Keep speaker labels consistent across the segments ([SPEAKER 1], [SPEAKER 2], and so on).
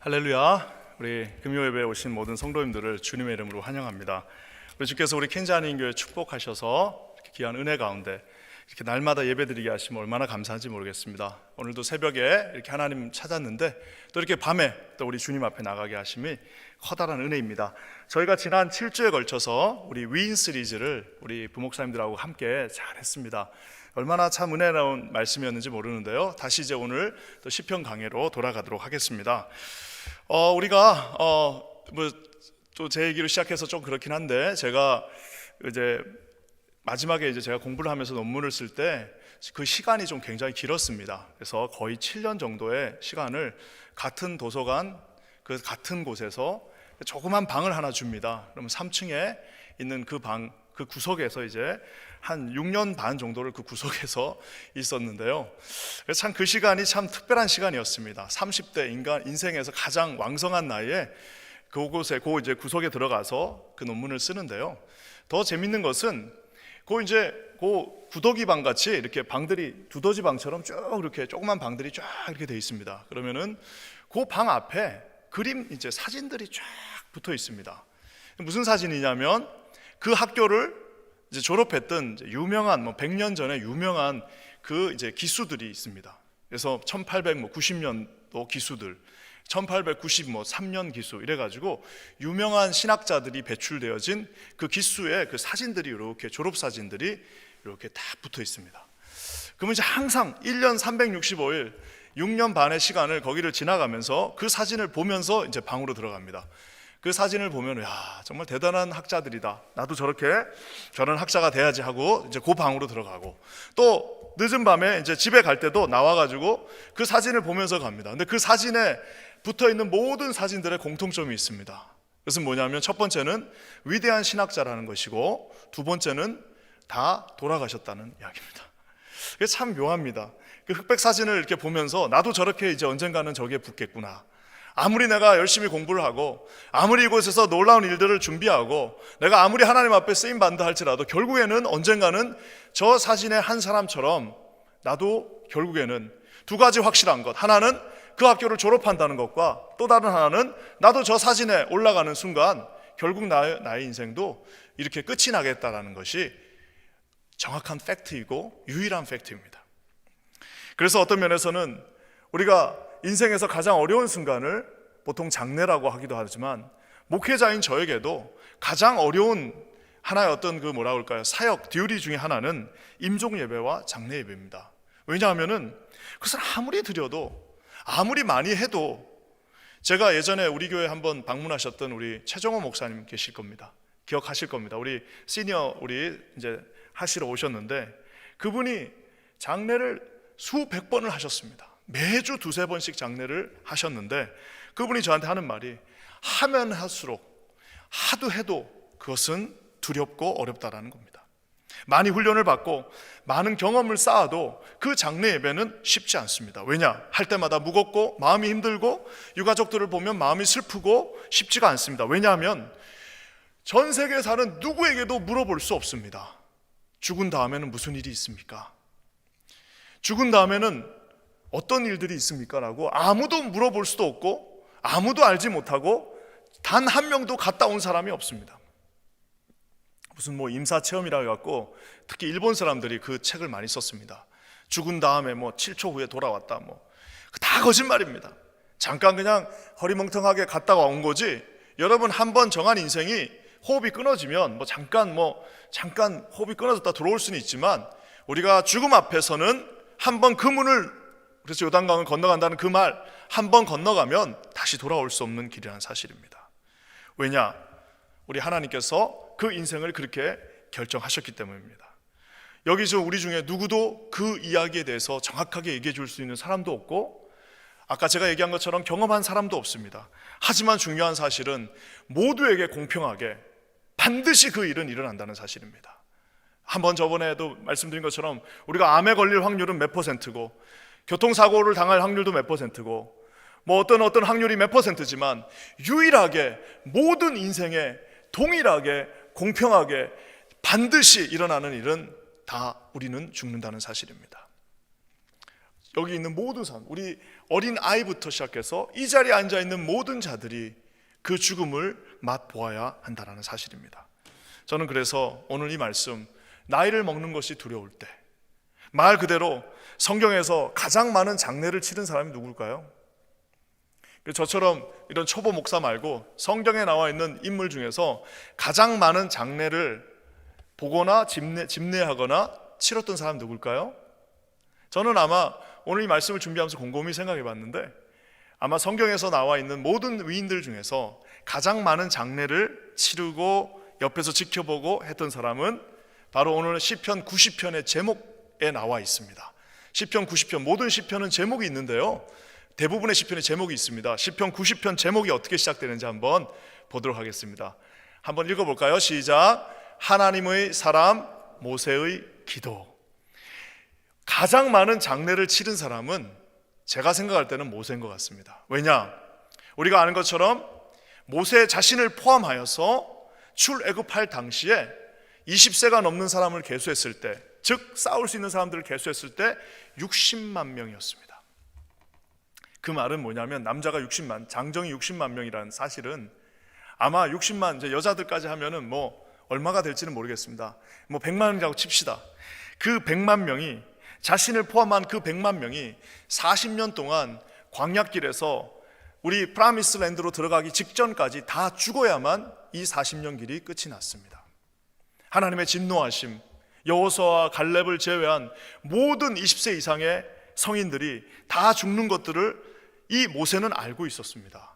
[SPEAKER 1] 할렐루야. 우리 금요예배에 오신 모든 성도님들을 주님의 이름으로 환영합니다. 우리 주께서 우리 켄자님 교회 축복하셔서 이렇게 귀한 은혜 가운데 이렇게 날마다 예배드리게 하시면 얼마나 감사한지 모르겠습니다. 오늘도 새벽에 이렇게 하나님 찾았는데 또 이렇게 밤에 또 우리 주님 앞에 나가게 하심이 커다란 은혜입니다. 저희가 지난 7주에 걸쳐서 우리 위인 시리즈를 우리 부목사님들하고 함께 잘 했습니다. 얼마나 참 은혜로운 말씀이었는지 모르는데요. 다시 이제 오늘 또 시편 강해로 돌아가도록 하겠습니다. 우리가 또 제 얘기로 시작해서 좀 그렇긴 한데, 제가 이제 마지막에 이제 제가 공부를 하면서 논문을 쓸 때 그 시간이 좀 굉장히 길었습니다. 그래서 거의 7년 정도의 시간을 같은 도서관 그 같은 곳에서 조그만 방을 하나 줍니다. 그러면 3층에 있는 그 방, 그 구석에서 이제 한 6년 반 정도를 그 구석에서 있었는데요. 그래서 참 그 시간이 참 특별한 시간이었습니다. 30대 인생에서 가장 왕성한 나이에 그곳에 이제 구석에 들어가서 그 논문을 쓰는데요. 더 재밌는 것은 그 구더기 방 같이 이렇게 방들이 두더지 방처럼 쭉 이렇게 조그만 방들이 쫙 이렇게 돼 있습니다. 그러면은 그 방 앞에 그림 이제 사진들이 쫙 붙어 있습니다. 무슨 사진이냐면 그 학교를 이제 졸업했던 유명한 100년 전에 유명한 그 이제 기수들이 있습니다. 그래서 1890년도 기수들, 1893년 기수 이래가지고 유명한 신학자들이 배출되어진 그 기수의 그 사진들이 이렇게 졸업 사진들이 이렇게 다 붙어 있습니다. 그러면 이제 항상 1년 365일 6년 반의 시간을 거기를 지나가면서 그 사진을 보면서 이제 방으로 들어갑니다. 그 사진을 보면 야, 정말 대단한 학자들이다. 나도 저런 학자가 돼야지 하고 이제 그 방으로 들어가고, 또 늦은 밤에 이제 집에 갈 때도 나와가지고 그 사진을 보면서 갑니다. 근데 그 사진에 붙어 있는 모든 사진들의 공통점이 있습니다. 그것은 뭐냐면 첫 번째는 위대한 신학자라는 것이고, 두 번째는 다 돌아가셨다는 이야기입니다. 그게 참 묘합니다. 그 흑백 사진을 이렇게 보면서 나도 저렇게 이제 언젠가는 저기에 붙겠구나. 아무리 내가 열심히 공부를 하고, 아무리 이곳에서 놀라운 일들을 준비하고, 내가 아무리 하나님 앞에 쓰임받는다 할지라도 결국에는 언젠가는 저 사진의 한 사람처럼 나도 결국에는 두 가지 확실한 것, 하나는 그 학교를 졸업한다는 것과 또 다른 하나는 나도 저 사진에 올라가는 순간 결국 나의 인생도 이렇게 끝이 나겠다라는 것이 정확한 팩트이고 유일한 팩트입니다. 그래서 어떤 면에서는 우리가 인생에서 가장 어려운 순간을 보통 장례라고 하기도 하지만, 목회자인 저에게도 가장 어려운 하나의 어떤 사역 듀티 중에 하나는 임종 예배와 장례 예배입니다. 왜냐하면은 그것을 아무리 드려도 아무리 많이 해도, 제가 예전에 우리 교회 한번 방문하셨던 우리 최정호 목사님 계실 겁니다. 기억하실 겁니다. 우리 시니어 이제 하시러 오셨는데, 그분이 장례를 수백 번을 하셨습니다. 매주 두세 번씩 장례를 하셨는데, 그분이 저한테 하는 말이, 하면 할수록 하도 해도 그것은 두렵고 어렵다라는 겁니다. 많이 훈련을 받고 많은 경험을 쌓아도 그 장례 예배는 쉽지 않습니다. 왜냐? 할 때마다 무겁고 마음이 힘들고 유가족들을 보면 마음이 슬프고 쉽지가 않습니다. 왜냐하면 전 세계에 사는 누구에게도 물어볼 수 없습니다. 죽은 다음에는 무슨 일이 있습니까? 죽은 다음에는 어떤 일들이 있습니까? 라고 아무도 물어볼 수도 없고 아무도 알지 못하고 단 한 명도 갔다 온 사람이 없습니다. 무슨 임사체험이라 해갖고 특히 일본 사람들이 그 책을 많이 썼습니다. 죽은 다음에 7초 후에 돌아왔다, 다 거짓말입니다. 잠깐 그냥 허리멍텅하게 갔다가 온 거지, 여러분 한 번 정한 인생이 호흡이 끊어지면 잠깐 호흡이 끊어졌다 들어올 수는 있지만, 우리가 죽음 앞에서는 한번 그 문을, 그래서 요단강을 건너간다는 그 말, 한 번 건너가면 다시 돌아올 수 없는 길이라는 사실입니다. 왜냐? 우리 하나님께서 그 인생을 그렇게 결정하셨기 때문입니다. 여기서 우리 중에 누구도 그 이야기에 대해서 정확하게 얘기해 줄 수 있는 사람도 없고, 아까 제가 얘기한 것처럼 경험한 사람도 없습니다. 하지만 중요한 사실은 모두에게 공평하게 반드시 그 일은 일어난다는 사실입니다. 한번 저번에도 말씀드린 것처럼 우리가 암에 걸릴 확률은 몇 %고, 교통사고를 당할 확률도 몇 %고, 어떤 확률이 몇 %지만 유일하게 모든 인생에 동일하게 공평하게 반드시 일어나는 일은 다 우리는 죽는다는 사실입니다. 여기 있는 모든 사람, 우리 어린 아이부터 시작해서 이 자리에 앉아 있는 모든 자들이 그 죽음을 맛보아야 한다는 사실입니다. 저는 그래서 오늘 이 말씀, 나이를 먹는 것이 두려울 때, 말 그대로 성경에서 가장 많은 장례를 치른 사람이 누굴까요? 저처럼 이런 초보 목사 말고 성경에 나와 있는 인물 중에서 가장 많은 장례를 보거나 집례하거나 치렀던 사람 누굴까요? 저는 아마 오늘 이 말씀을 준비하면서 곰곰이 생각해 봤는데, 아마 성경에서 나와 있는 모든 위인들 중에서 가장 많은 장례를 치르고 옆에서 지켜보고 했던 사람은 바로 오늘 시편 90편의 제목에 나와 있습니다. 시편 90편, 모든 시편은 제목이 있는데요, 대부분의 시편의 제목이 있습니다. 시편 90편 제목이 어떻게 시작되는지 한번 보도록 하겠습니다. 한번 읽어볼까요? 시작. 하나님의 사람 모세의 기도. 가장 많은 장례를 치른 사람은 제가 생각할 때는 모세인 것 같습니다. 왜냐? 우리가 아는 것처럼 모세 자신을 포함하여서 출애굽할 당시에 20세가 넘는 사람을 계수했을 때, 즉 싸울 수 있는 사람들을 계수했을 때 60만 명이었습니다. 그 말은 뭐냐면 남자가 60만, 장정이 60만 명이라는 사실은 아마 60만, 이제 여자들까지 하면은 뭐 얼마가 될지는 모르겠습니다. 뭐 100만 명이라고 칩시다. 그 100만 명이, 자신을 포함한 그 100만 명이 40년 동안 광야길에서 우리 프라미스 랜드로 들어가기 직전까지 다 죽어야만 이 40년 길이 끝이 났습니다. 하나님의 진노하심, 여호수아와 갈렙을 제외한 모든 20세 이상의 성인들이 다 죽는 것들을 이 모세는 알고 있었습니다.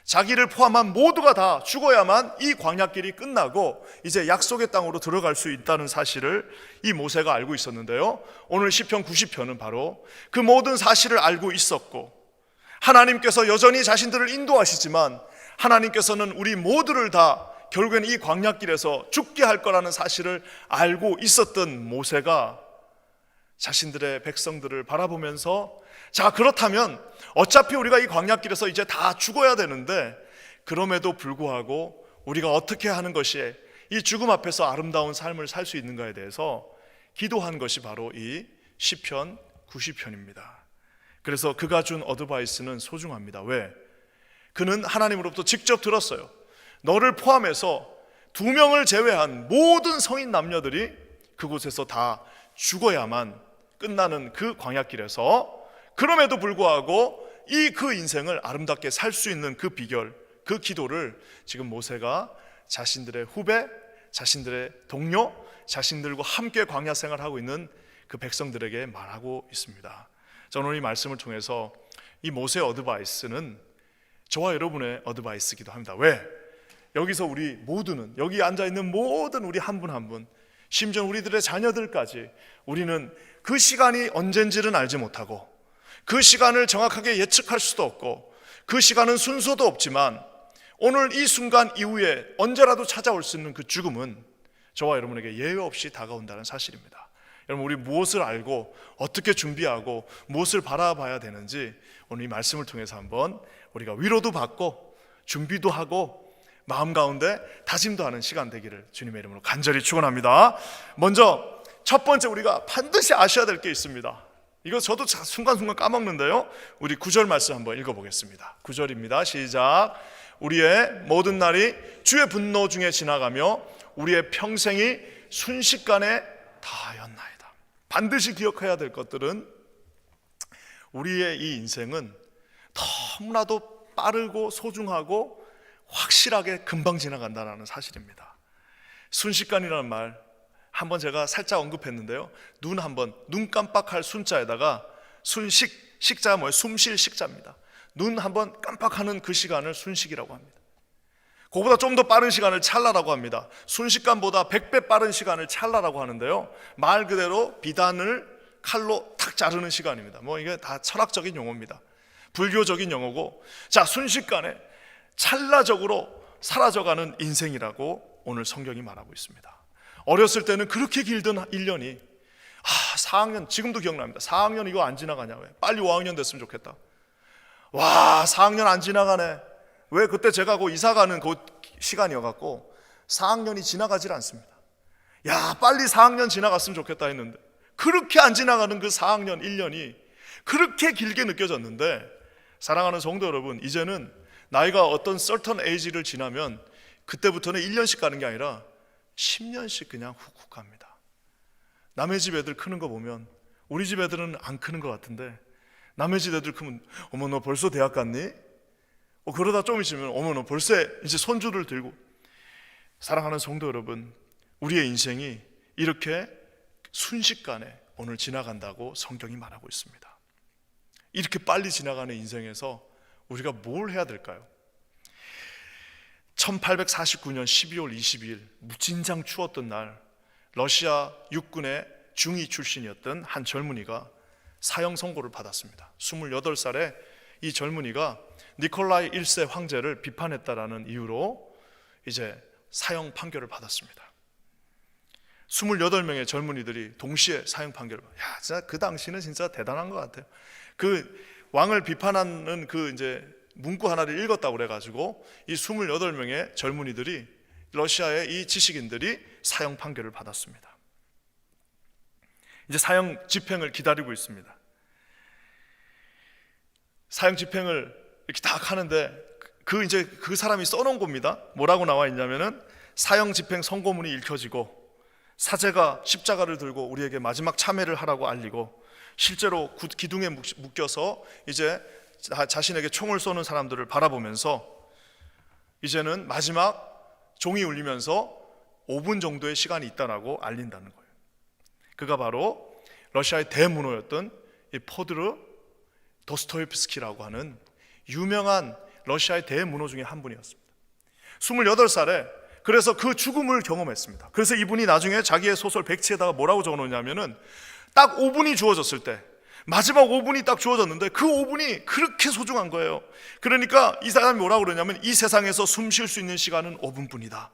[SPEAKER 1] 자기를 포함한 모두가 다 죽어야만 이 광야길이 끝나고 이제 약속의 땅으로 들어갈 수 있다는 사실을 이 모세가 알고 있었는데요, 오늘 시편 90편은 바로 그 모든 사실을 알고 있었고, 하나님께서 여전히 자신들을 인도하시지만 하나님께서는 우리 모두를 다 결국에는 이 광야길에서 죽게 할 거라는 사실을 알고 있었던 모세가 자신들의 백성들을 바라보면서, 자, 그렇다면 어차피 우리가 이 광야길에서 이제 다 죽어야 되는데 그럼에도 불구하고 우리가 어떻게 하는 것이 이 죽음 앞에서 아름다운 삶을 살 수 있는가에 대해서 기도한 것이 바로 이 시편 90편입니다. 그래서 그가 준 어드바이스는 소중합니다. 왜? 그는 하나님으로부터 직접 들었어요. 너를 포함해서 2명을 제외한 모든 성인 남녀들이 그곳에서 다 죽어야만 끝나는 그 광야길에서, 그럼에도 불구하고 그 인생을 아름답게 살 수 있는 그 비결, 그 기도를 지금 모세가 자신들의 후배, 자신들의 동료, 자신들과 함께 광야 생활하고 있는 그 백성들에게 말하고 있습니다. 저는 오늘 이 말씀을 통해서 이 모세의 어드바이스는 저와 여러분의 어드바이스이기도 합니다. 왜? 여기서 우리 모두는, 여기 앉아있는 모든 우리 한 분 한 분, 심지어 우리들의 자녀들까지 우리는 그 시간이 언젠지는 알지 못하고 그 시간을 정확하게 예측할 수도 없고 그 시간은 순서도 없지만 오늘 이 순간 이후에 언제라도 찾아올 수 있는 그 죽음은 저와 여러분에게 예외 없이 다가온다는 사실입니다. 여러분, 우리 무엇을 알고 어떻게 준비하고 무엇을 바라봐야 되는지 오늘 이 말씀을 통해서 한번 우리가 위로도 받고 준비도 하고 마음 가운데 다짐도 하는 시간 되기를 주님의 이름으로 간절히 축원합니다. 먼저 첫 번째 우리가 반드시 아셔야 될 게 있습니다. 이거 저도 순간순간 까먹는데요, 우리 9절 말씀 한번 읽어보겠습니다. 9절입니다. 시작. 우리의 모든 날이 주의 분노 중에 지나가며 우리의 평생이 순식간에 다하였나이다. 반드시 기억해야 될 것들은 우리의 이 인생은 너무나도 빠르고 소중하고 확실하게 금방 지나간다는 사실입니다. 순식간이라는 말 한번 제가 살짝 언급했는데요, 눈 깜빡할 순자에다가 순식, 식자가 뭐예요? 숨쉴 식자입니다. 눈 한번 깜빡하는 그 시간을 순식이라고 합니다. 그거보다 좀 더 빠른 시간을 찰나라고 합니다. 순식간보다 100배 빠른 시간을 찰나라고 하는데요, 말 그대로 비단을 칼로 탁 자르는 시간입니다. 뭐 이게 다 철학적인 용어입니다. 불교적인 용어고, 자, 순식간에 찰나적으로 사라져가는 인생이라고 오늘 성경이 말하고 있습니다. 어렸을 때는 그렇게 길던 1년이 4학년, 지금도 기억납니다. 4학년 이거 안 지나가냐, 왜? 빨리 5학년 됐으면 좋겠다. 와, 4학년 안 지나가네. 왜? 그때 제가 그 이사 가는 그 시간이어갖고 4학년이 지나가질 않습니다. 야, 빨리 4학년 지나갔으면 좋겠다 했는데 그렇게 안 지나가는 그 4학년 1년이 그렇게 길게 느껴졌는데, 사랑하는 성도 여러분, 이제는 나이가 어떤 certain age를 지나면 그때부터는 1년씩 가는 게 아니라 10년씩 그냥 훅훅 갑니다. 남의 집 애들 크는 거 보면 우리 집 애들은 안 크는 것 같은데, 남의 집 애들 크면 어머 너 벌써 대학 갔니? 그러다 좀 있으면 어머 너 벌써 이제 손주를 들고. 사랑하는 성도 여러분, 우리의 인생이 이렇게 순식간에 오늘 지나간다고 성경이 말하고 있습니다. 이렇게 빨리 지나가는 인생에서 우리가 뭘 해야 될까요? 1849년 12월 22일 무진장 추웠던 날, 러시아 육군의 중위 출신이었던 한 젊은이가 사형 선고를 받았습니다. 28살에 이 젊은이가 니콜라이 1세 황제를 비판했다라는 이유로 이제 사형 판결을 받았습니다. 28명의 젊은이들이 동시에 사형 판결을 받았어요. 진짜 그 당시는 진짜 대단한 것 같아요. 그 왕을 비판하는 그 이제 문구 하나를 읽었다고 그래가지고 이 28명의 젊은이들이, 러시아의 이 지식인들이 사형 판결을 받았습니다. 이제 사형 집행을 기다리고 있습니다. 사형 집행을 이렇게 딱 하는데 그 사람이 써놓은 겁니다. 뭐라고 나와 있냐면은 사형 집행 선고문이 읽혀지고 사제가 십자가를 들고 우리에게 마지막 참회를 하라고 알리고, 실제로 기둥에 묶여서 이제 자신에게 총을 쏘는 사람들을 바라보면서 이제는 마지막 종이 울리면서 5분 정도의 시간이 있다라고 알린다는 거예요. 그가 바로 러시아의 대문호였던 이 포드르 도스토옙스키라고 하는 유명한 러시아의 대문호 중에 한 분이었습니다. 28살에 그래서 그 죽음을 경험했습니다. 그래서 이분이 나중에 자기의 소설 백지에다가 뭐라고 적어놓냐면은 딱 5분이 주어졌을 때, 마지막 5분이 딱 주어졌는데 그 5분이 그렇게 소중한 거예요. 그러니까 이 사람이 뭐라고 그러냐면 이 세상에서 숨 쉴 수 있는 시간은 5분뿐이다.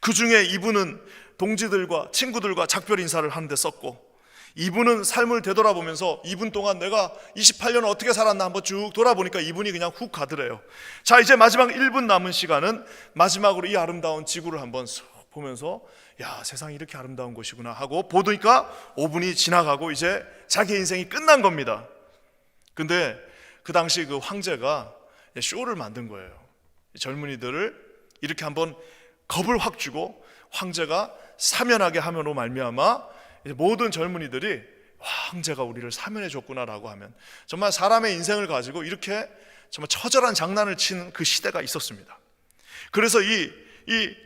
[SPEAKER 1] 그 중에 이분은 동지들과 친구들과 작별 인사를 하는데 썼고, 이분은 삶을 되돌아보면서 2분 동안 내가 28년을 어떻게 살았나 한번 쭉 돌아보니까 이분이 그냥 훅 가더래요. 자, 이제 마지막 1분 남은 시간은 마지막으로 이 아름다운 지구를 한번 보면서 야, 세상이 이렇게 아름다운 곳이구나 하고 보니까 5분이 지나가고 이제 자기 인생이 끝난 겁니다. 근데 그 당시 그 황제가 쇼를 만든 거예요. 젊은이들을 이렇게 한번 겁을 확 주고 황제가 사면하게 함으로 말미암아 모든 젊은이들이 황제가 우리를 사면해 줬구나라고 하면, 정말 사람의 인생을 가지고 이렇게 정말 처절한 장난을 치는 그 시대가 있었습니다. 그래서 이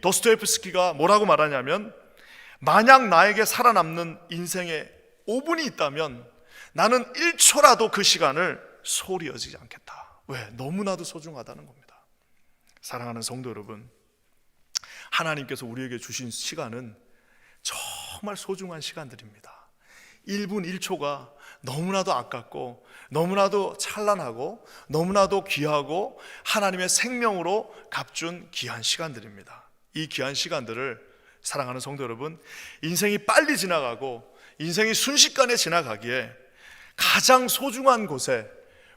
[SPEAKER 1] 도스토옙스키가 뭐라고 말하냐면, 만약 나에게 살아남는 인생에 5분이 있다면 나는 1초라도 그 시간을 소홀히 여기지 않겠다. 왜? 너무나도 소중하다는 겁니다. 사랑하는 성도 여러분, 하나님께서 우리에게 주신 시간은 정말 소중한 시간들입니다. 1분 1초가 너무나도 아깝고 너무나도 찬란하고 너무나도 귀하고 하나님의 생명으로 값준 귀한 시간들입니다. 이 귀한 시간들을, 사랑하는 성도 여러분, 인생이 빨리 지나가고 인생이 순식간에 지나가기에 가장 소중한 곳에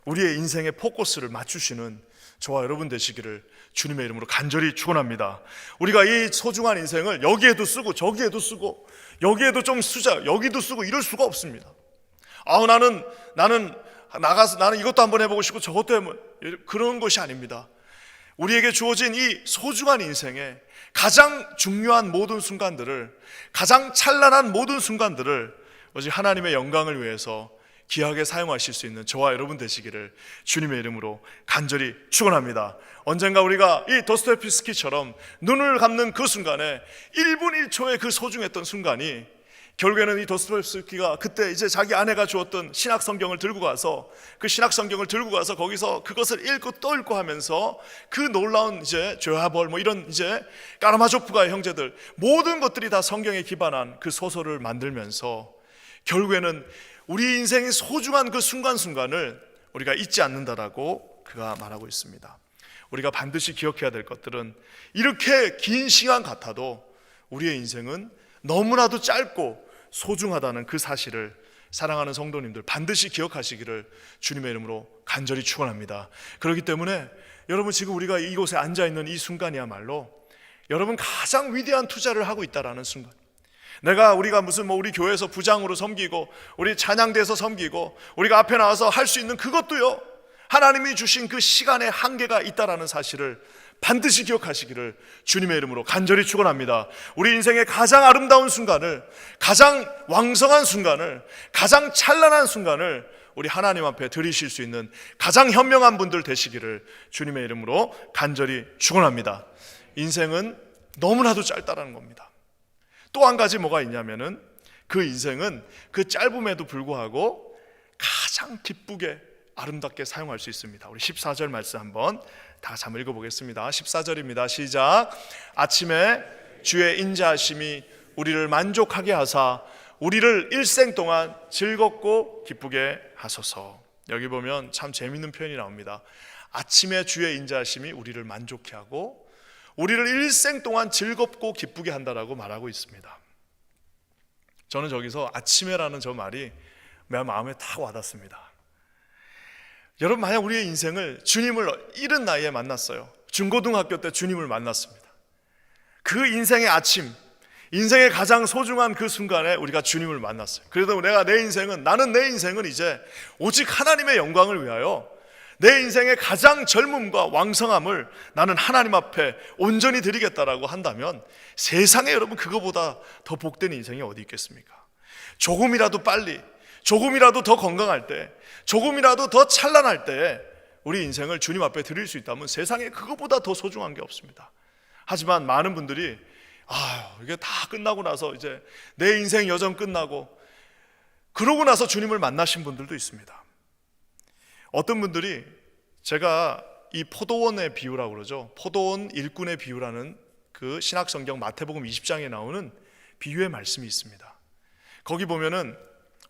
[SPEAKER 1] 우리의 인생의 포커스를 맞추시는 저와 여러분 되시기를 주님의 이름으로 간절히 축원합니다. 우리가 이 소중한 인생을 여기에도 쓰고 저기에도 쓰고 여기에도 좀 쓰자, 여기도 쓰고 이럴 수가 없습니다. 나는 나가서 나는 이것도 한번 해보고 싶고 저것도 해보고, 그런 것이 아닙니다. 우리에게 주어진 이 소중한 인생에 가장 중요한 모든 순간들을, 가장 찬란한 모든 순간들을 오직 하나님의 영광을 위해서 귀하게 사용하실 수 있는 저와 여러분 되시기를 주님의 이름으로 간절히 축원합니다. 언젠가 우리가 이 도스토옙스키처럼 눈을 감는 그 순간에 1분 1초의 그 소중했던 순간이 결국에는 이 도스토옙스키가 그때 이제 자기 아내가 주었던 신학 성경을 들고 가서 그 신학 성경을 들고 가서 거기서 그것을 읽고 또 읽고 하면서 그 놀라운 이제 죄와벌 이런 이제 까라마조프가의 형제들 모든 것들이 다 성경에 기반한 그 소설을 만들면서 결국에는 우리 인생의 소중한 그 순간순간을 우리가 잊지 않는다라고 그가 말하고 있습니다. 우리가 반드시 기억해야 될 것들은 이렇게 긴 시간 같아도 우리의 인생은 너무나도 짧고 소중하다는 그 사실을 사랑하는 성도님들 반드시 기억하시기를 주님의 이름으로 간절히 축원합니다. 그렇기 때문에 여러분, 지금 우리가 이곳에 앉아있는 이 순간이야말로 여러분 가장 위대한 투자를 하고 있다라는 순간, 우리가 무슨 우리 교회에서 부장으로 섬기고 우리 찬양대에서 섬기고 우리가 앞에 나와서 할 수 있는 그것도요, 하나님이 주신 그 시간의 한계가 있다라는 사실을 반드시 기억하시기를 주님의 이름으로 간절히 축원합니다. 우리 인생의 가장 아름다운 순간을, 가장 왕성한 순간을, 가장 찬란한 순간을 우리 하나님 앞에 드리실 수 있는 가장 현명한 분들 되시기를 주님의 이름으로 간절히 축원합니다. 인생은 너무나도 짧다라는 겁니다. 또 한 가지 뭐가 있냐면은 그 인생은 그 짧음에도 불구하고 가장 기쁘게 아름답게 사용할 수 있습니다. 우리 14절 말씀 한번 다 같이 한번 읽어보겠습니다. 14절입니다. 시작. 아침에 주의 인자하심이 우리를 만족하게 하사 우리를 일생 동안 즐겁고 기쁘게 하소서. 여기 보면 참 재밌는 표현이 나옵니다. 아침에 주의 인자하심이 우리를 만족해 하고 우리를 일생 동안 즐겁고 기쁘게 한다라고 말하고 있습니다. 저는 저기서 아침에라는 저 말이 내 마음에 탁 와닿습니다. 여러분, 만약 우리의 인생을 주님을 이른 나이에 만났어요. 중고등학교 때 주님을 만났습니다. 그 인생의 아침, 인생의 가장 소중한 그 순간에 우리가 주님을 만났어요. 그래도 나는 내 인생은 이제 오직 하나님의 영광을 위하여 내 인생의 가장 젊음과 왕성함을 나는 하나님 앞에 온전히 드리겠다라고 한다면 세상에 여러분 그거보다 더 복된 인생이 어디 있겠습니까? 조금이라도 빨리, 조금이라도 더 건강할 때, 조금이라도 더 찬란할 때 우리 인생을 주님 앞에 드릴 수 있다면 세상에 그거보다 더 소중한 게 없습니다. 하지만 많은 분들이 이게 다 끝나고 나서 이제 내 인생 여정 끝나고 그러고 나서 주님을 만나신 분들도 있습니다. 어떤 분들이 제가 이 포도원의 비유라고 그러죠. 포도원 일꾼의 비유라는 그 신약성경 마태복음 20장에 나오는 비유의 말씀이 있습니다. 거기 보면은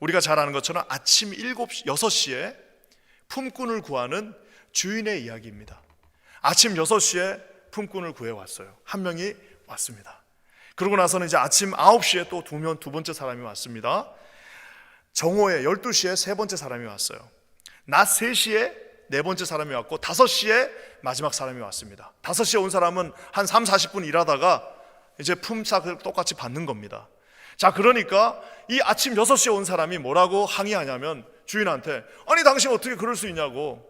[SPEAKER 1] 우리가 잘 아는 것처럼 아침 6시에 품꾼을 구하는 주인의 이야기입니다. 아침 6시에 품꾼을 구해왔어요. 한 명이 왔습니다. 그러고 나서는 이제 아침 9시에 또 두 번째 사람이 왔습니다. 정오에 12시에 세 번째 사람이 왔어요. 낮 3시에 네 번째 사람이 왔고 5시에 마지막 사람이 왔습니다. 5시에 온 사람은 한 30-40분 일하다가 이제 품삯을 똑같이 받는 겁니다. 자, 그러니까 이 아침 6시에 온 사람이 뭐라고 항의하냐면 주인한테, 아니 당신 어떻게 그럴 수 있냐고,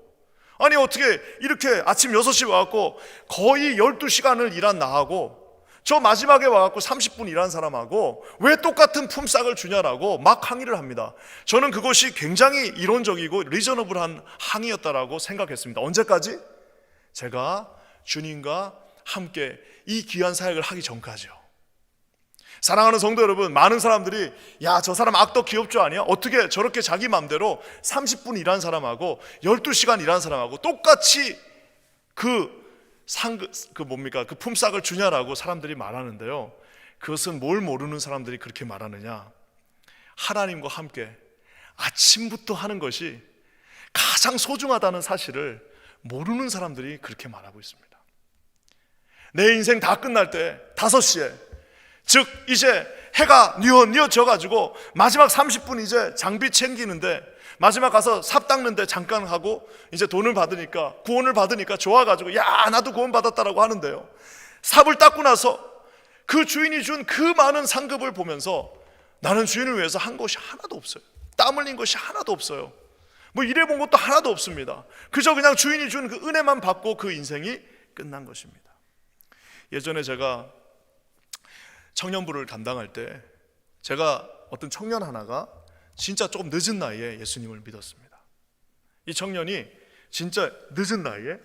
[SPEAKER 1] 아니 어떻게 이렇게 아침 6시에 와갖고 거의 12시간을 일한 나하고 저 마지막에 와갖고 30분 일한 사람하고 왜 똑같은 품삯을 주냐라고 막 항의를 합니다. 저는 그것이 굉장히 이론적이고 리저너블한 항의였다라고 생각했습니다. 언제까지? 제가 주님과 함께 이 귀한 사역을 하기 전까지요. 사랑하는 성도 여러분, 많은 사람들이 저 사람 악덕 기업주 아니야? 어떻게 저렇게 자기 마음대로 30분 일한 사람하고 12시간 일한 사람하고 똑같이 그 품삯을 주냐라고 사람들이 말하는데요, 그것은 뭘 모르는 사람들이 그렇게 말하느냐, 하나님과 함께 아침부터 하는 것이 가장 소중하다는 사실을 모르는 사람들이 그렇게 말하고 있습니다. 내 인생 다 끝날 때 5시에, 즉 이제 해가 뉘어져 가지고 마지막 30분 이제 장비 챙기는데, 마지막 가서 삽 닦는데 잠깐 하고 이제 구원을 받으니까 좋아가지고 나도 구원 받았다라고 하는데요, 삽을 닦고 나서 그 주인이 준 그 많은 상급을 보면서 나는 주인을 위해서 한 것이 하나도 없어요. 땀 흘린 것이 하나도 없어요. 뭐 일해본 것도 하나도 없습니다. 그저 그냥 주인이 준 그 은혜만 받고 그 인생이 끝난 것입니다. 예전에 제가 청년부를 담당할 때 제가 어떤 청년 하나가 진짜 조금 늦은 나이에 예수님을 믿었습니다. 이 청년이 진짜 늦은 나이에,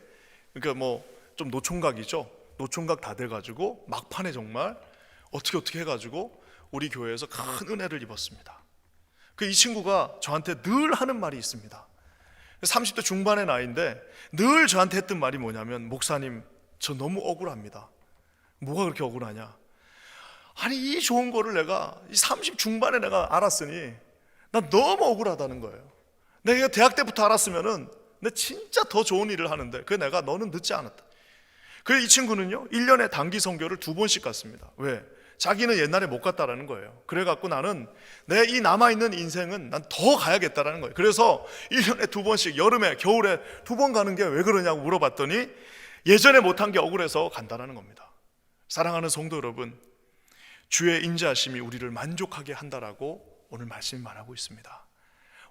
[SPEAKER 1] 그러니까 좀 노총각이죠. 노총각 다 돼가지고 막판에 정말 어떻게 해가지고 우리 교회에서 큰 은혜를 입었습니다. 이 친구가 저한테 늘 하는 말이 있습니다. 30대 중반의 나이인데 늘 저한테 했던 말이 뭐냐면, 목사님 저 너무 억울합니다. 뭐가 그렇게 억울하냐? 아니 이 좋은 거를 내가 30 중반에 내가 알았으니 나 너무 억울하다는 거예요. 내가 대학 때부터 알았으면은 내 진짜 더 좋은 일을 하는데 내가 너는 늦지 않았다. 그래서 이 친구는요 1년에 단기 선교를 2번씩 갔습니다. 왜? 자기는 옛날에 못 갔다라는 거예요. 그래갖고 나는 내 이 남아있는 인생은 난 더 가야겠다라는 거예요. 그래서 1년에 2번씩 여름에 겨울에 2번 가는 게 왜 그러냐고 물어봤더니 예전에 못한 게 억울해서 간다라는 겁니다. 사랑하는 성도 여러분, 주의 인자하심이 우리를 만족하게 한다라고 오늘 말씀이 말하고 있습니다.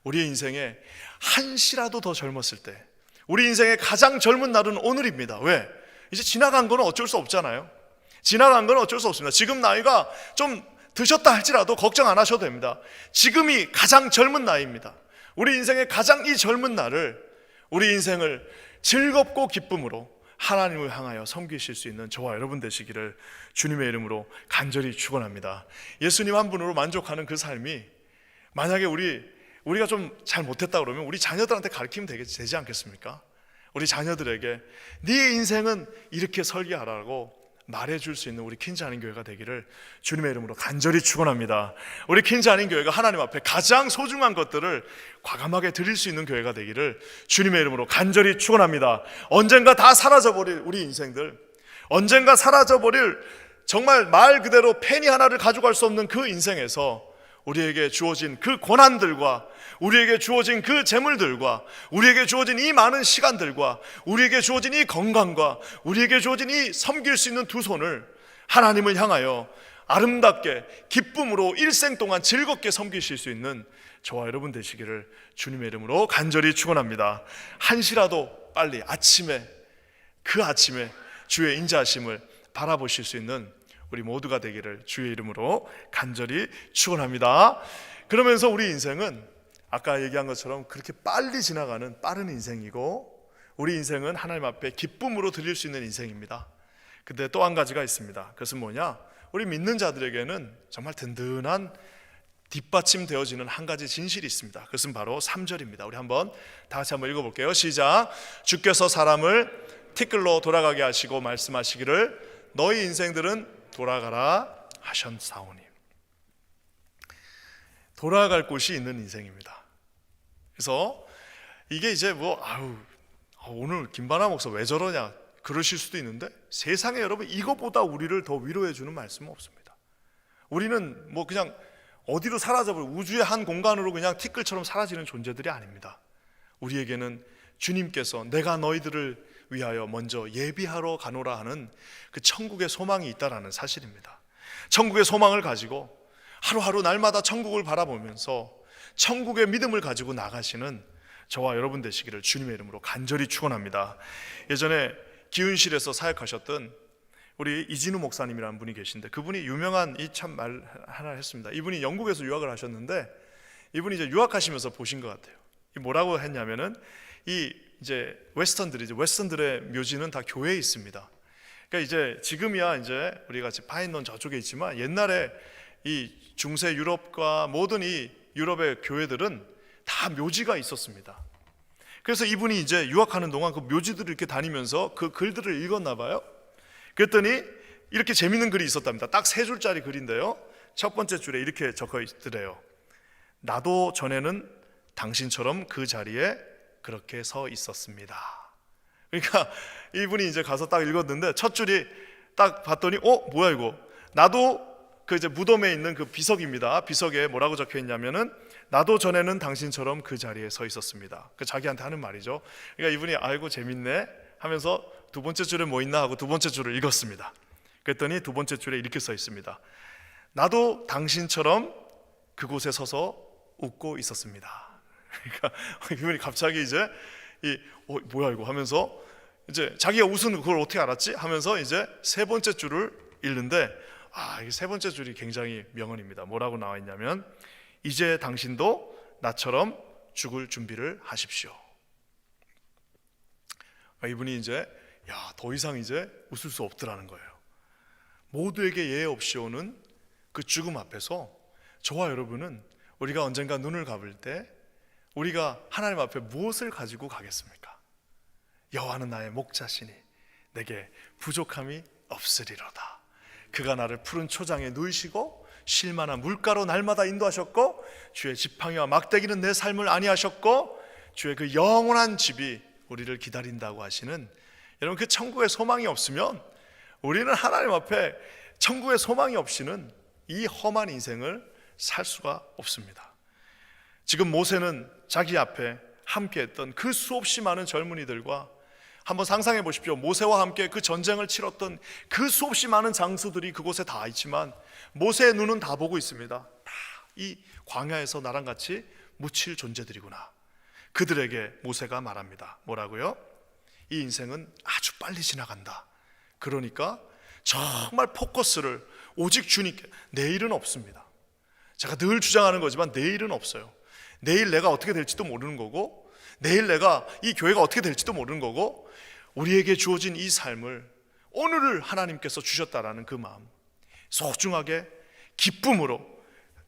[SPEAKER 1] 우리의 인생에 한시라도 더 젊었을 때, 우리 인생의 가장 젊은 날은 오늘입니다. 왜? 이제 지나간 건 어쩔 수 없잖아요. 지나간 건 어쩔 수 없습니다. 지금 나이가 좀 드셨다 할지라도 걱정 안 하셔도 됩니다. 지금이 가장 젊은 나이입니다. 우리 인생의 가장 이 젊은 날을, 우리 인생을 즐겁고 기쁨으로 하나님을 향하여 섬기실 수 있는 저와 여러분 되시기를 주님의 이름으로 간절히 축원합니다. 예수님 한 분으로 만족하는 그 삶이, 만약에 우리가 좀 잘 못했다 그러면 우리 자녀들한테 가르치면 되지 않겠습니까? 우리 자녀들에게 네 인생은 이렇게 설계하라고 말해줄 수 있는 우리 퀸즈 한인 교회가 되기를 주님의 이름으로 간절히 축원합니다. 우리 퀸즈 한인 교회가 하나님 앞에 가장 소중한 것들을 과감하게 드릴 수 있는 교회가 되기를 주님의 이름으로 간절히 축원합니다. 언젠가 다 사라져버릴 우리 인생들, 언젠가 사라져버릴 정말 말 그대로 페니 하나를 가져갈 수 없는 그 인생에서 우리에게 주어진 그 고난들과, 우리에게 주어진 그 재물들과, 우리에게 주어진 이 많은 시간들과, 우리에게 주어진 이 건강과, 우리에게 주어진 이 섬길 수 있는 두 손을 하나님을 향하여 아름답게 기쁨으로 일생 동안 즐겁게 섬기실 수 있는 저와 여러분 되시기를 주님의 이름으로 간절히 축원합니다. 한시라도 빨리 그 아침에 주의 인자하심을 바라보실 수 있는 우리 모두가 되기를 주의 이름으로 간절히 축원합니다. 그러면서 우리 인생은 아까 얘기한 것처럼 그렇게 빨리 지나가는 빠른 인생이고, 우리 인생은 하나님 앞에 기쁨으로 드릴 수 있는 인생입니다. 근데 또 한 가지가 있습니다. 그것은 뭐냐? 우리 믿는 자들에게는 정말 든든한 뒷받침 되어지는 한 가지 진실이 있습니다. 그것은 바로 3절입니다. 우리 다 같이 한번 읽어볼게요. 시작. 주께서 사람을 티끌로 돌아가게 하시고 말씀하시기를 너희 인생들은 돌아가라 하셨사오니. 돌아갈 곳이 있는 인생입니다. 그래서 이게 이제 오늘 김바나 목사 왜 저러냐 그러실 수도 있는데, 세상에 여러분 이것보다 우리를 더 위로해 주는 말씀은 없습니다. 우리는 그냥 어디로 사라져버려 우주의 한 공간으로 그냥 티끌처럼 사라지는 존재들이 아닙니다. 우리에게는 주님께서 내가 너희들을 위하여 먼저 예비하러 가노라 하는 그 천국의 소망이 있다라는 사실입니다. 천국의 소망을 가지고 하루하루 날마다 천국을 바라보면서 천국의 믿음을 가지고 나가시는 저와 여러분 되시기를 주님의 이름으로 간절히 축원합니다. 예전에 기은실에서 사역하셨던 우리 이진우 목사님이라는 분이 계신데, 그분이 유명한 이 참 말 하나 했습니다. 이분이 영국에서 유학을 하셨는데, 이분이 이제 유학하시면서 보신 것 같아요. 뭐라고 했냐면은 이제 웨스턴들의 묘지는 다 교회에 있습니다. 그러니까 이제 지금이야 이제 우리가 파인론 저쪽에 있지만, 옛날에 이 중세 유럽과 모든 이 유럽의 교회들은 다 묘지가 있었습니다. 그래서 이분이 이제 유학하는 동안 그 묘지들을 이렇게 다니면서 그 글들을 읽었나 봐요. 그랬더니 이렇게 재밌는 글이 있었답니다. 딱 3줄짜리 글인데요, 첫 번째 줄에 이렇게 적혀 있더래요. 나도 전에는 당신처럼 그 자리에 그렇게 서 있었습니다. 그러니까 이분이 이제 가서 딱 읽었는데, 첫 줄이 딱 봤더니 뭐야 이거, 나도 그 이제 무덤에 있는 그 비석입니다. 비석에 뭐라고 적혀 있냐면은 나도 전에는 당신처럼 그 자리에 서 있었습니다. 그 자기한테 하는 말이죠. 그러니까 이분이 아이고 재밌네 하면서 두 번째 줄에 뭐 있나 하고 두 번째 줄을 읽었습니다. 그랬더니 두 번째 줄에 이렇게 써 있습니다. 나도 당신처럼 그곳에 서서 웃고 있었습니다. 그러니까 이분이 갑자기 이제 뭐야 이거 하면서 이제 자기가 웃은 그걸 어떻게 알았지 하면서 이제 세 번째 줄을 읽는데, 이 세 번째 줄이 굉장히 명언입니다. 뭐라고 나와 있냐면, 이제 당신도 나처럼 죽을 준비를 하십시오. 이분이 이제 더 이상 이제 웃을 수 없더라는 거예요. 모두에게 예외 없이 오는 그 죽음 앞에서 저와 여러분은 우리가 언젠가 눈을 감을 때 우리가 하나님 앞에 무엇을 가지고 가겠습니까? 여호와는 나의 목자시니 내게 부족함이 없으리로다. 그가 나를 푸른 초장에 누이시고 쉴만한 물가로 날마다 인도하셨고, 주의 지팡이와 막대기는 내 삶을 안위하셨고, 주의 그 영원한 집이 우리를 기다린다고 하시는, 여러분 그 천국의 소망이 없으면 우리는 하나님 앞에 천국의 소망이 없이는 이 험한 인생을 살 수가 없습니다. 지금 모세는 자기 앞에 함께했던 그 수없이 많은 젊은이들과 한번 상상해 보십시오. 모세와 함께 그 전쟁을 치렀던 그 수없이 많은 장수들이 그곳에 다 있지만 모세의 눈은 다 보고 있습니다. 다 이 광야에서 나랑 같이 묻힐 존재들이구나. 그들에게 모세가 말합니다. 뭐라고요? 이 인생은 아주 빨리 지나간다. 그러니까 정말 포커스를 오직 주님께. 내일은 없습니다. 제가 늘 주장하는 거지만 내일은 없어요. 내일 내가 어떻게 될지도 모르는 거고, 내일 내가 이 교회가 어떻게 될지도 모르는 거고, 우리에게 주어진 이 삶을 오늘을 하나님께서 주셨다라는 그 마음, 소중하게 기쁨으로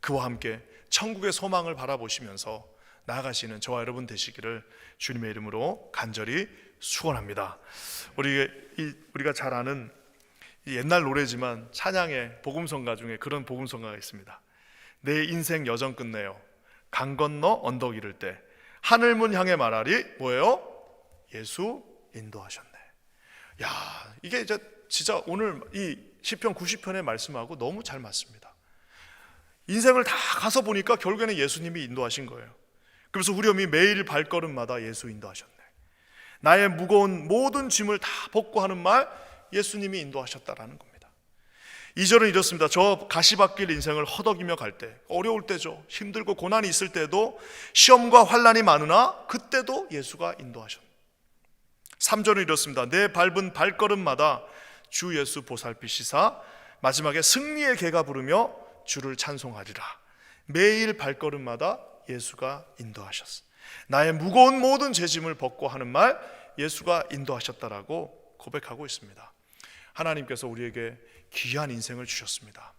[SPEAKER 1] 그와 함께 천국의 소망을 바라보시면서 나아가시는 저와 여러분 되시기를 주님의 이름으로 간절히 축원합니다. 우리가 잘 아는 옛날 노래지만 찬양의 복음성가 중에 그런 복음성가가 있습니다. 내 인생 여정 끝내요 강 건너 언덕 이를 때 하늘문 향해 말하리 뭐예요? 예수 인도하셨네. 야, 이게 이제 진짜 오늘 이 시편 90편의 말씀하고 너무 잘 맞습니다. 인생을 다 가서 보니까 결국에는 예수님이 인도하신 거예요. 그래서 우리엄이 매일 발걸음마다 예수 인도하셨네. 나의 무거운 모든 짐을 다 벗고 하는 말, 예수님이 인도하셨다라는 겁니다. 2절은 이렇습니다. 저 가시밭길 인생을 허덕이며 갈 때, 어려울 때죠. 힘들고 고난이 있을 때도, 시험과 환난이 많으나 그때도 예수가 인도하셨네. 3절은 이렇습니다. 내 밟은 발걸음마다 주 예수 보살피시사 마지막에 승리의 개가 부르며 주를 찬송하리라. 매일 발걸음마다 예수가 인도하셨어. 나의 무거운 모든 죄짐을 벗고 하는 말, 예수가 인도하셨다라고 고백하고 있습니다. 하나님께서 우리에게 귀한 인생을 주셨습니다.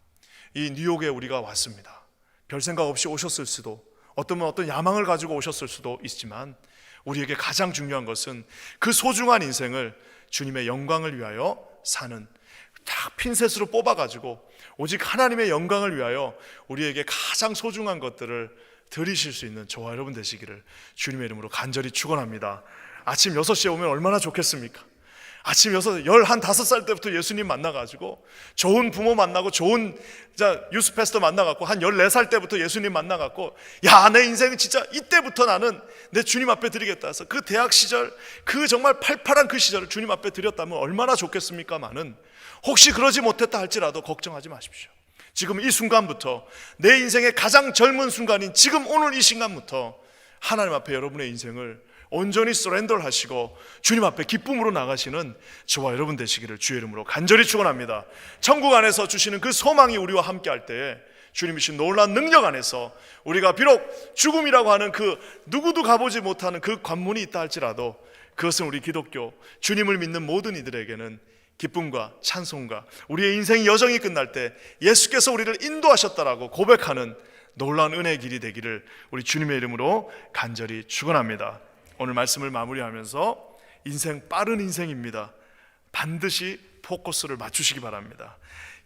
[SPEAKER 1] 이 뉴욕에 우리가 왔습니다. 별 생각 없이 오셨을 수도, 어떤 야망을 가지고 오셨을 수도 있지만 우리에게 가장 중요한 것은 그 소중한 인생을 주님의 영광을 위하여 사는, 딱 핀셋으로 뽑아가지고 오직 하나님의 영광을 위하여 우리에게 가장 소중한 것들을 드리실 수 있는 저와 여러분 되시기를 주님의 이름으로 간절히 축원합니다. 아침 6시에 오면 얼마나 좋겠습니까? 아침 15살 때부터 예수님 만나가지고 좋은 부모 만나고 좋은 유스 패스터 만나갖고 한 14살 때부터 예수님 만나갖고 야, 내 인생은 진짜 이때부터 나는 내 주님 앞에 드리겠다 해서 그 대학 시절, 그 정말 팔팔한 그 시절을 주님 앞에 드렸다면 얼마나 좋겠습니까마는, 혹시 그러지 못했다 할지라도 걱정하지 마십시오. 지금 이 순간부터, 내 인생의 가장 젊은 순간인 지금 오늘 이 순간부터 하나님 앞에 여러분의 인생을 온전히 서렌더를 하시고 주님 앞에 기쁨으로 나가시는 저와 여러분 되시기를 주의 이름으로 간절히 축원합니다. 천국 안에서 주시는 그 소망이 우리와 함께 할 때에 주님이 주신 놀라운 능력 안에서 우리가 비록 죽음이라고 하는 그 누구도 가보지 못하는 그 관문이 있다 할지라도 그것은 우리 기독교 주님을 믿는 모든 이들에게는 기쁨과 찬송과 우리의 인생 여정이 끝날 때 예수께서 우리를 인도하셨다라고 고백하는 놀라운 은혜의 길이 되기를 우리 주님의 이름으로 간절히 축원합니다. 오늘 말씀을 마무리하면서 인생 빠른 인생입니다. 반드시 포커스를 맞추시기 바랍니다.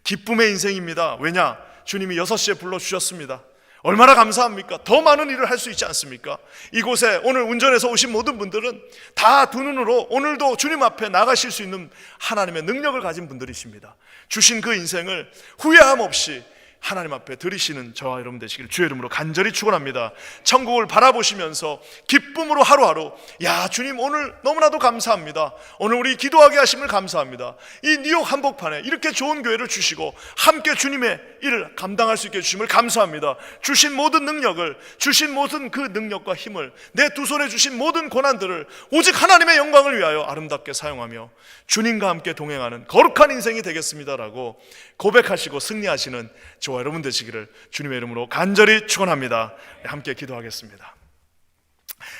[SPEAKER 1] 기쁨의 인생입니다. 왜냐? 주님이 6시에 불러주셨습니다. 얼마나 감사합니까? 더 많은 일을 할 수 있지 않습니까? 이곳에 오늘 운전해서 오신 모든 분들은 다 두 눈으로 오늘도 주님 앞에 나가실 수 있는 하나님의 능력을 가진 분들이십니다. 주신 그 인생을 후회함 없이 하나님 앞에 드리시는 저와 여러분 되시길 주의 이름으로 간절히 축원합니다. 천국을 바라보시면서 기쁨으로 하루하루, 야, 주님 오늘 너무나도 감사합니다. 오늘 우리 기도하게 하심을 감사합니다. 이 뉴욕 한복판에 이렇게 좋은 교회를 주시고 함께 주님의 일을 감당할 수 있게 해주심을 감사합니다. 주신 모든 능력을, 주신 모든 그 능력과 힘을, 내 두 손에 주신 모든 고난들을 오직 하나님의 영광을 위하여 아름답게 사용하며 주님과 함께 동행하는 거룩한 인생이 되겠습니다라고 고백하시고 승리하시는 저와 여러분 되시기를 주님의 이름으로 간절히 축원합니다. 함께 기도하겠습니다.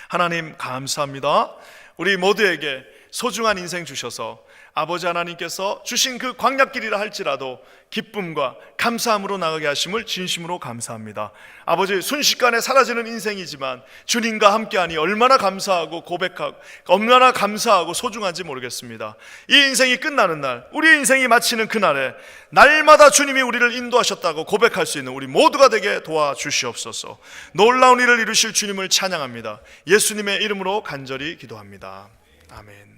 [SPEAKER 1] 하나님 감사합니다. 우리 모두에게 소중한 인생 주셔서 아버지 하나님께서 주신 그 광야길이라 할지라도 기쁨과 감사함으로 나가게 하심을 진심으로 감사합니다. 아버지, 순식간에 사라지는 인생이지만 주님과 함께하니 얼마나 감사하고 고백하고 얼마나 감사하고 소중한지 모르겠습니다. 이 인생이 끝나는 날, 우리의 인생이 마치는 그날에 날마다 주님이 우리를 인도하셨다고 고백할 수 있는 우리 모두가 되게 도와주시옵소서. 놀라운 일을 이루실 주님을 찬양합니다. 예수님의 이름으로 간절히 기도합니다. 아멘.